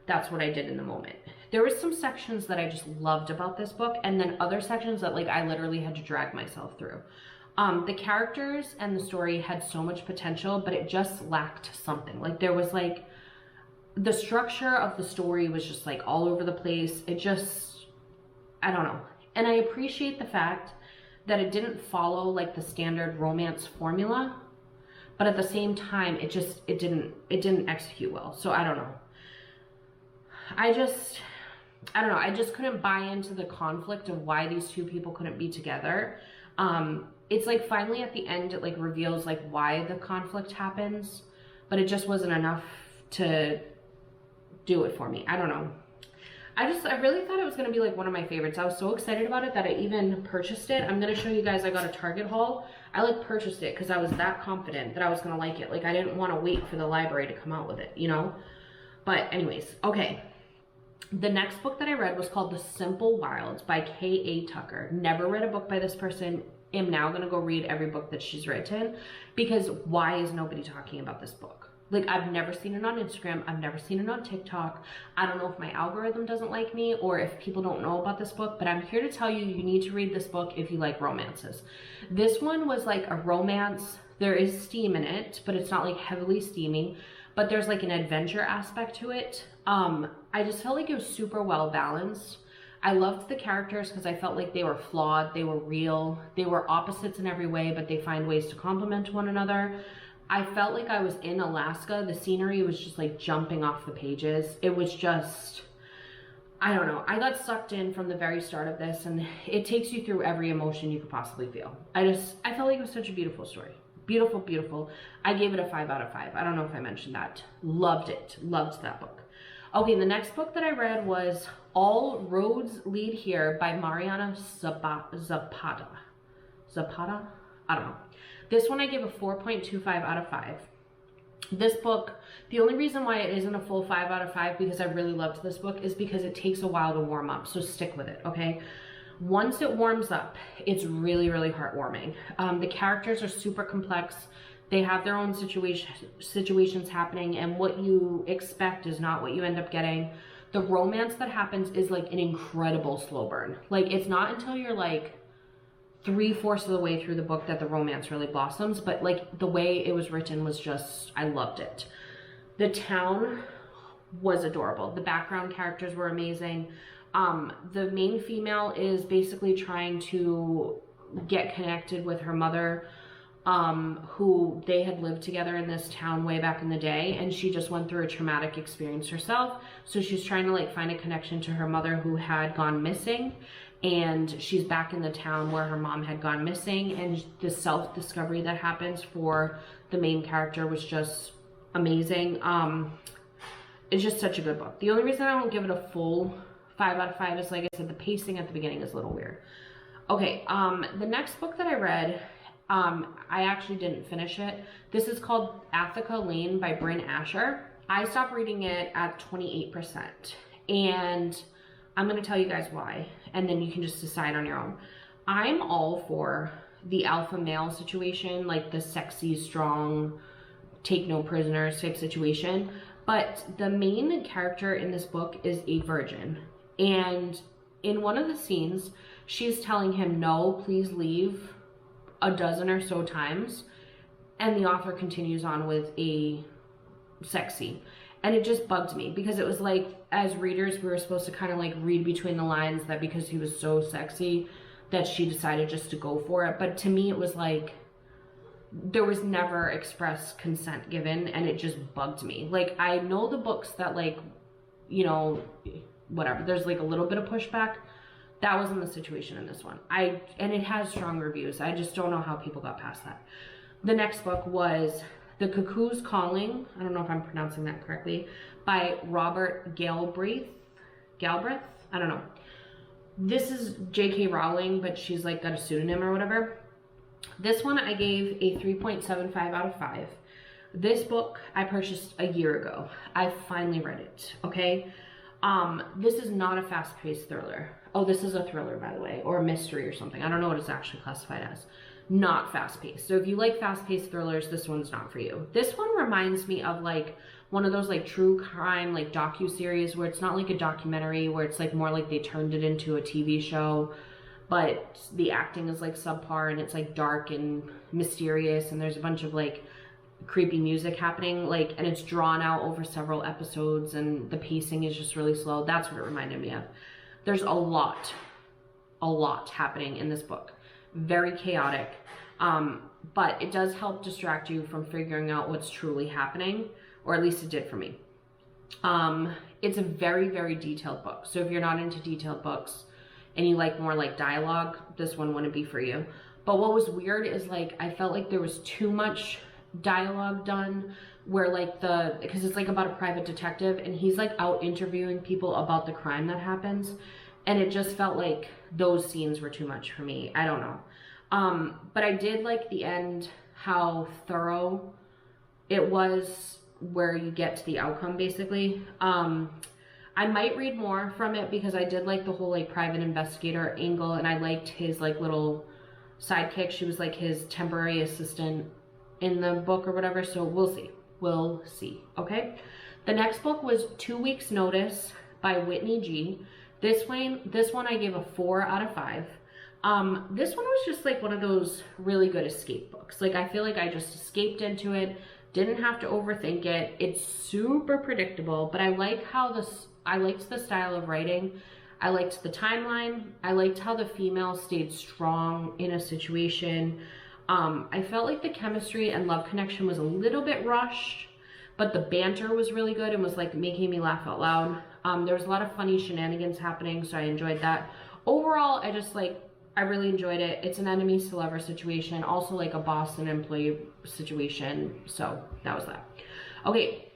A: that's what I did in the moment. There was some sections that I just loved about this book, and then other sections that like I literally had to drag myself through. The characters and the story had so much potential, but it just lacked something. Like there was like, the structure of the story was just like all over the place. It just, I don't know. And I appreciate the fact that it didn't follow like the standard romance formula, but at the same time, it didn't execute well. So I don't know. I don't know. I just couldn't buy into the conflict of why these two people couldn't be together. It's like finally at the end, it like reveals like why the conflict happens, but it just wasn't enough to do it for me. I don't know. I really thought it was going to be like one of my favorites. I was so excited about it that I even purchased it. I'm going to show you guys, I got a Target haul. I like purchased it because I was that confident that I was going to like it. Like I didn't want to wait for the library to come out with it, you know? But anyways, okay. The next book that I read was called The Simple Wilds by K.A. Tucker. Never read a book by this person. Am now going to go read every book that she's written because why is nobody talking about this book? Like I've never seen it on Instagram. I've never seen it on TikTok. I don't know if my algorithm doesn't like me or if people don't know about this book, but I'm here to tell you, you need to read this book if you like romances. This one was like a romance. There is steam in it, but it's not like heavily steamy, but there's like an adventure aspect to it. I just felt like it was super well balanced. I loved the characters because I felt like they were flawed, they were real, they were opposites in every way, but they find ways to complement one another. I felt like I was in Alaska. The scenery was just like jumping off the pages. It was just, I don't know. I got sucked in from the very start of this, and it takes you through every emotion you could possibly feel. I felt like it was such a beautiful story. Beautiful, beautiful. I gave it a 5 out of 5. I don't know if I mentioned that. Loved it. Loved that book. Okay, the next book that I read was All Roads Lead Here by Mariana Zapata. Zapata? I don't know. This one I gave a 4.25 out of 5. This book, the only reason why it isn't a full 5 out of 5 because I really loved this book is because it takes a while to warm up. So stick with it, okay? Once it warms up, it's really, really heartwarming. The characters are super complex. They have their own situations happening, and what you expect is not what you end up getting. The romance that happens is like an incredible slow burn. Like it's not until you're like 3/4 of the way through the book that the romance really blossoms, but like the way it was written was just, I loved it. The town was adorable. The background characters were amazing. The main female is basically trying to get connected with her mother, who they had lived together in this town way back in the day, and she just went through a traumatic experience herself. So she's trying to like find a connection to her mother who had gone missing, and she's back in the town where her mom had gone missing, and the self-discovery that happens for the main character was just amazing. It's just such a good book. The only reason I don't give it a full 5 out of 5 is, like I said, the pacing at the beginning is a little weird. Okay, the next book that I read, I actually didn't finish it. This is called Attica Lane by Brynn Asher. I stopped reading it at 28%, and I'm going to tell you guys why, and then you can just decide on your own. I'm all for the alpha male situation, like the sexy, strong, take no prisoners type situation, but the main character in this book is a virgin, and in one of the scenes, she's telling him, no, please leave, a dozen or so times, and the author continues on with a sex scene. And it just bugged me because it was like, as readers, we were supposed to kind of like read between the lines that because he was so sexy, that she decided just to go for it. But to me, it was like, there was never express consent given, and it just bugged me. Like, I know the books that, like, you know, whatever, there's like a little bit of pushback. That wasn't the situation in this one. And it has strong reviews. I just don't know how people got past that. The next book was The Cuckoo's Calling. I don't know if I'm pronouncing that correctly, by Robert Galbraith. I don't know. This is J.K. Rowling, but she's like got a pseudonym or whatever. This one I gave a 3.75 out of 5. This book I purchased a year ago. I finally read it, okay? This is not a fast-paced thriller. Oh, this is a thriller, by the way, or a mystery or something. I don't know what it's actually classified as. Not fast-paced. So if you like fast-paced thrillers, this one's not for you. This one reminds me of like one of those like true crime like docu-series where it's not like a documentary, where it's like more like they turned it into a TV show, but the acting is like subpar and it's like dark and mysterious and there's a bunch of like creepy music happening, like, and it's drawn out over several episodes and the pacing is just really slow. That's what it reminded me of. There's a lot happening in this book. Very chaotic, but it does help distract you from figuring out what's truly happening, or at least it did for me. It's a very, very detailed book. So if you're not into detailed books and you like more like dialogue, this one wouldn't be for you. But what was weird is like, I felt like there was too much dialogue done, where like because it's like about a private detective and he's like out interviewing people about the crime that happens, and it just felt like those scenes were too much for me. I don't know. But I did like the end, how thorough it was, where you get to the outcome basically. I might read more from it because I did like the whole like private investigator angle, and I liked his like little sidekick. She was like his temporary assistant in the book or whatever, so we'll see, okay? The next book was 2 Weeks Notice by Whitney G. This one I gave a 4 out of 5. This one was just like one of those really good escape books. Like, I feel like I just escaped into it, didn't have to overthink it. It's super predictable, but I like how I liked the style of writing. I liked the timeline. I liked how the female stayed strong in a situation. I felt like the chemistry and love connection was a little bit rushed, but the banter was really good and was like making me laugh out loud. There was a lot of funny shenanigans happening, so I enjoyed that. Overall, I really enjoyed it. It's an enemies to lover situation, also like a boss and employee situation, so that was that. Okay,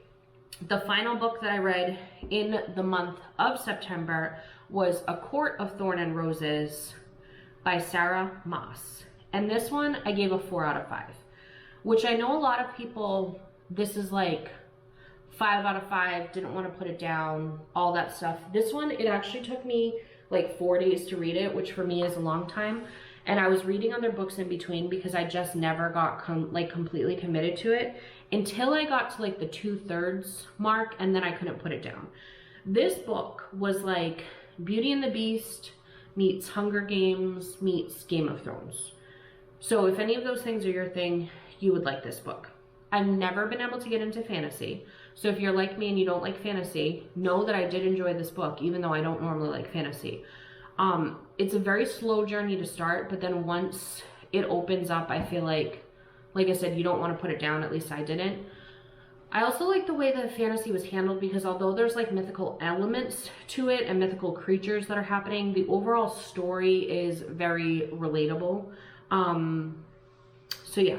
A: the final book that I read in the month of September was A Court of Thorn and Roses by Sarah Maas. And this one I gave a 4 out of 5, which I know a lot of people, this is like 5 out of 5, didn't want to put it down, all that stuff. This one, it actually took me like 4 days to read it, which for me is a long time. And I was reading other books in between because I just never got completely committed to it until I got to like the 2/3 mark, and then I couldn't put it down. This book was like Beauty and the Beast meets Hunger Games meets Game of Thrones. So if any of those things are your thing, you would like this book. I've never been able to get into fantasy. So if you're like me and you don't like fantasy, know that I did enjoy this book, even though I don't normally like fantasy. It's a very slow journey to start, but then once it opens up, I feel like I said, you don't want to put it down, at least I didn't. I also like the way the fantasy was handled, because although there's like mythical elements to it and mythical creatures that are happening, the overall story is very relatable. So yeah,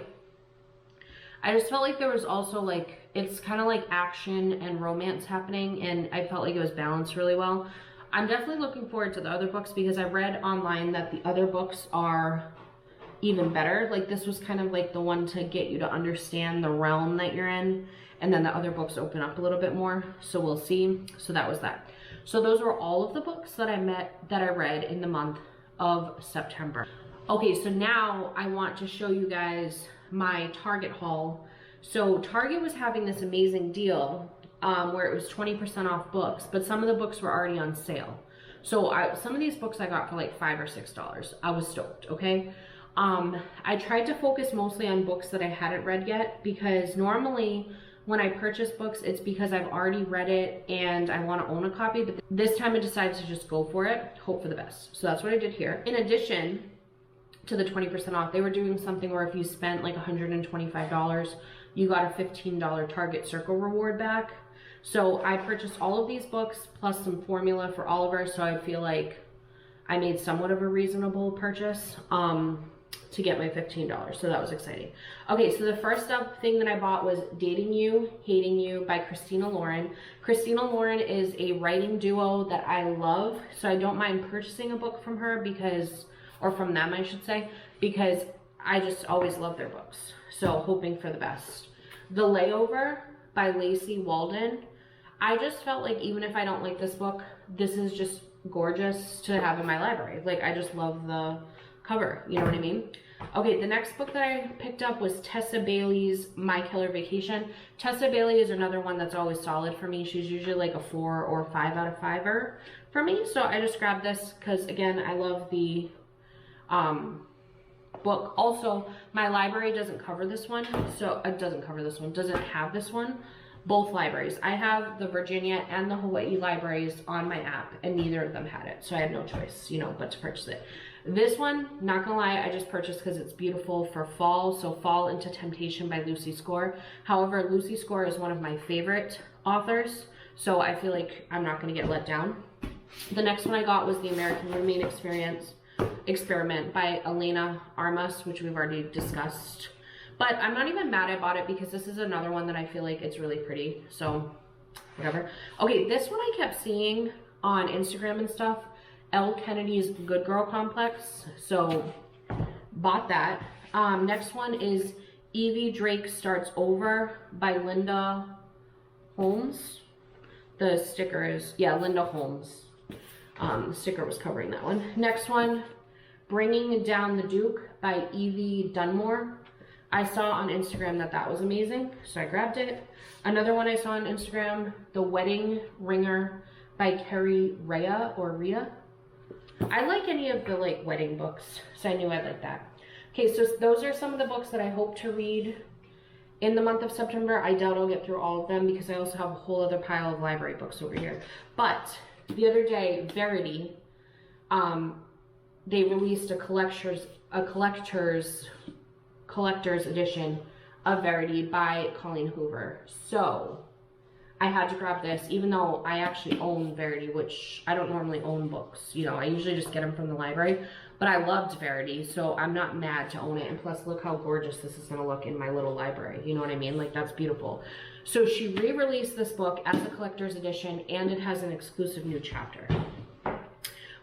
A: I just felt like there was also like, it's kind of like action and romance happening, and I felt like it was balanced really well. I'm definitely looking forward to the other books because I read online that the other books are even better. Like, this was kind of like the one to get you to understand the realm that you're in, and then the other books open up a little bit more, so we'll see. So that was that. So those were all of the books that I read in the month of September. Okay, so now I want to show you guys my Target haul. So Target was having this amazing deal where it was 20% off books, but some of the books were already on sale. So some of these books I got for like $5 or $6. I was stoked, okay? I tried to focus mostly on books that I hadn't read yet, because normally when I purchase books, it's because I've already read it and I want to own a copy, but this time I decided to just go for it, hope for the best. So that's what I did here. In addition to the 20% off, they were doing something where if you spent like $125, you got a $15 Target Circle reward back. So I purchased all of these books plus some formula for Oliver, so I feel like I made somewhat of a reasonable purchase to get my $15. So that was exciting. Okay, so the first up thing that I bought was Dating You, Hating You by Christina Lauren. Christina Lauren is a writing duo that I love, so I don't mind purchasing a book from her because, or from them I should say, because I just always love their books. So hoping for the best. The Layover by Lacey Walden. I just felt like even if I don't like this book, this is just gorgeous to have in my library. Like, I just love the cover, you know what I mean? Okay, the next book that I picked up was Tessa Bailey's My Killer Vacation. Tessa Bailey is another one that's always solid for me. She's usually like a 4 or 5 out of 5-er for me. So I just grabbed this because, again, I love the book. Also, my library doesn't cover this one. So it doesn't have this one. Both libraries. I have the Virginia and the Hawaii libraries on my app, and neither of them had it. So I had no choice, you know, but to purchase it. This one, not gonna lie, I just purchased because it's beautiful for fall. So Fall into Temptation by Lucy Score. However, Lucy Score is one of my favorite authors, so I feel like I'm not gonna get let down. The next one I got was The American Roommate Experiment by Elena Armas, which we've already discussed. But I'm not even mad I bought it because this is another one that I feel like it's really pretty. So, whatever. Okay, this one I kept seeing on Instagram and stuff. Elle Kennedy's Good Girl Complex. So, bought that. Next one is Evie Drake Starts Over by Linda Holmes. The sticker is, yeah, Linda Holmes. The sticker was covering that one. Next one, Bringing Down the Duke by Evie Dunmore. I saw on Instagram that that was amazing, so I grabbed it. Another one I saw on Instagram, The Wedding Ringer by Carrie Rhea or Rhea. I like any of the like wedding books, so I knew I'd like that. Okay, so those are some of the books that I hope to read in the month of September. I doubt I'll get through all of them because I also have a whole other pile of library books over here. But the other day, Verity, they released a collector's edition of Verity by Colleen Hoover. So I had to grab this, even though I actually own Verity, which I don't normally own books. You know, I usually just get them from the library. But I loved Verity, so I'm not mad to own it. And plus, look how gorgeous this is going to look in my little library. You know what I mean? Like, that's beautiful. So she re-released this book as a collector's edition, and it has an exclusive new chapter.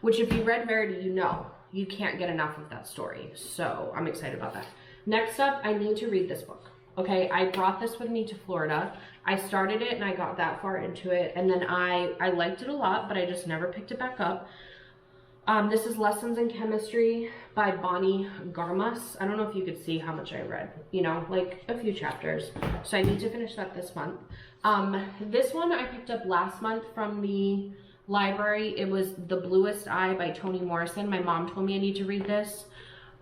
A: Which, if you read Verity, you know you can't get enough of that story. So I'm excited about that. Next up, I need to read this book. Okay, I brought this with me to Florida. I started it and I got that far into it, and then I liked it a lot, but I just never picked it back up. This is Lessons in Chemistry by Bonnie Garmas. I don't know if you could see how much I read, you know, like a few chapters. So I need to finish that this month. This one I picked up last month from the library. It was The Bluest Eye by Toni Morrison. My mom told me I need to read this.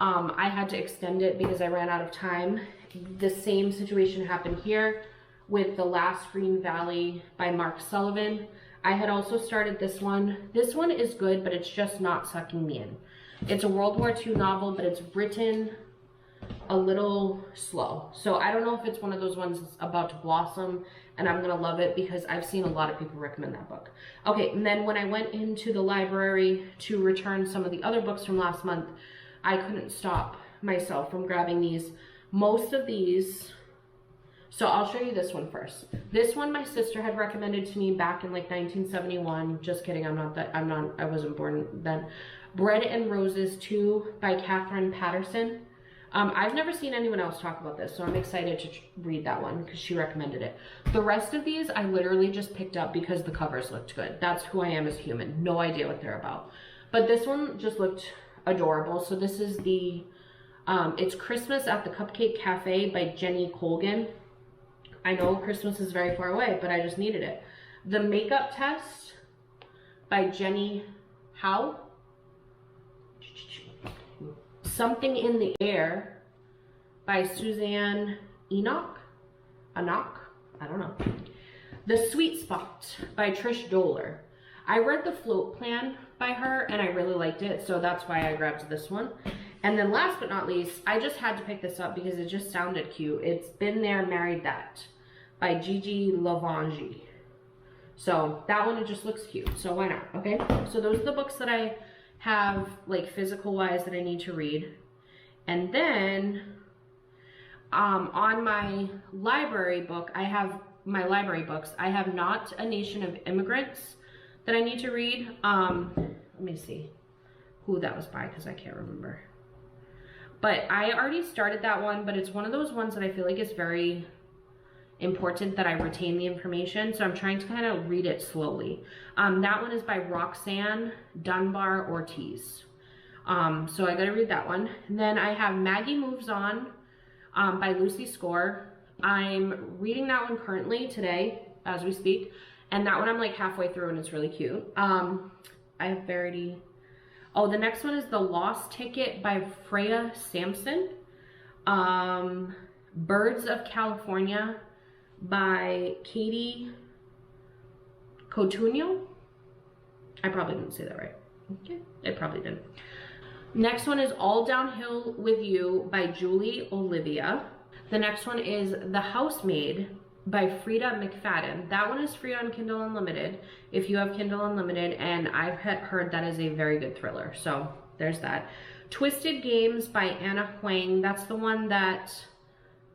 A: I had to extend it because I ran out of time. The same situation happened here with The Last Green Valley by Mark Sullivan. I had also started this one. This one is good, but it's just not sucking me in. It's a World War II novel, but it's written a little slow. So I don't know if it's one of those ones that's about to blossom and I'm gonna love it because I've seen a lot of people recommend that book. Okay, and then when I went into the library to return some of the other books from last month, I couldn't stop myself from grabbing these. Most of these, so I'll show you this one first. This one my sister had recommended to me back in like 1971. Just kidding, I wasn't born then. Bread and Roses 2 by Catherine Patterson. I've never seen anyone else talk about this, so I'm excited to read that one because she recommended it. The rest of these I literally just picked up because the covers looked good. That's who I am as a human. No idea what they're about. But this one just looked adorable. So this is the, it's Christmas at the Cupcake Cafe by Jenny Colgan. I know Christmas is very far away, but I just needed it. The Makeup Test by Jenny Howe. Something in the Air by Suzanne Enoch. I I don't know. The Sweet Spot by Trish Doller. I read the float plan by her and I really liked it, so that's why I grabbed this one. And then last but not least, I just had to pick this up because it just sounded cute. It's Been There, Married That by Gigi Lavangi. So that one, it just looks cute, so why not, okay? So those are the books that I have, like, physical wise that I need to read. And then on my library book, I have my library books. I have Not a Nation of Immigrants that I need to read. Let me see who that was by because I can't remember. But I already started that one, but it's one of those ones that I feel like is very important that I retain the information, so I'm trying to kind of read it slowly. That one is by Roxanne Dunbar Ortiz. So I gotta read that one. And then I have Maggie Moves On by Lucy Score. I'm reading that one currently today as we speak, and that one I'm like halfway through and it's really cute. I have Verity. Oh, the next one is The Lost Ticket by Freya Sampson. Birds of California by Katie Coutinho. I probably didn't say that right. Okay, I probably didn't. Next one is All Downhill With You by Julie Olivia. The next one is The Housemaid by Frida McFadden. That one is free on Kindle Unlimited if you have Kindle Unlimited, and I've heard that is a very good thriller, so there's that. Twisted Games by Anna Huang. That's the one that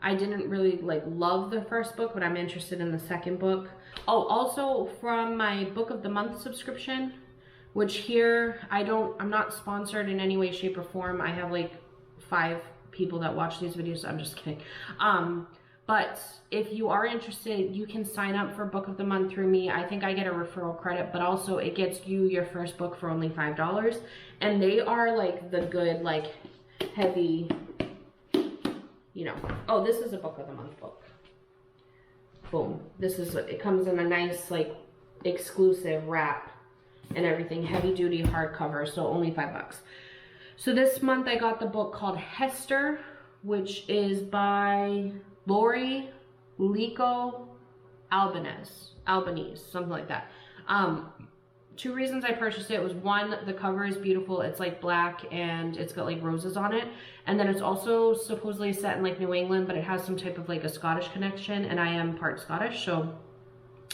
A: I didn't really like love the first book, but I'm interested in the second book. Oh, also from my Book of the Month subscription, which here I'm not sponsored in any way, shape, or form. I have like 5 people that watch these videos, so I'm just kidding. But if you are interested, you can sign up for Book of the Month through me. I think I get a referral credit, but also it gets you your first book for only $5. And they are like the good, like heavy, you know. Oh, this is a Book of the Month book. Boom. This is, it comes in a nice like exclusive wrap and everything, heavy duty hardcover, so only $5. So this month I got the book called Hester, which is by Lori Lico Albanese, something like that. 2 reasons I purchased it was, 1, the cover is beautiful. It's like black and it's got like roses on it. And then it's also supposedly set in like New England, but it has some type of like a Scottish connection, and I am part Scottish, so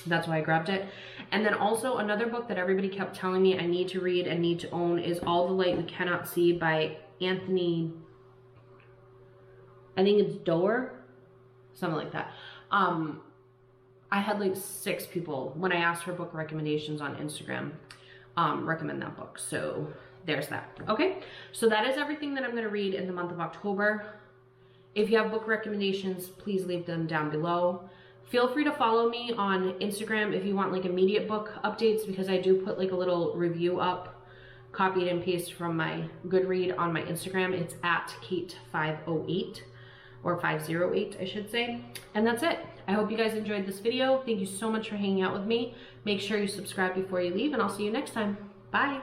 A: that's why I grabbed it. And then also another book that everybody kept telling me I need to read and need to own is All the Light We Cannot See by Anthony, I think it's Doerr, something like that. I had like 6 people when I asked for book recommendations on Instagram recommend that book, so there's that. Okay, so that is everything that I'm going to read in the month of October. If you have book recommendations, please leave them down below. Feel free to follow me on Instagram if you want like immediate book updates, because I do put like a little review up, copied and pasted from my Goodread on my Instagram. It's at Kate508 or 508, I should say. And that's it. I hope you guys enjoyed this video. Thank you so much for hanging out with me. Make sure you subscribe before you leave, and I'll see you next time. Bye.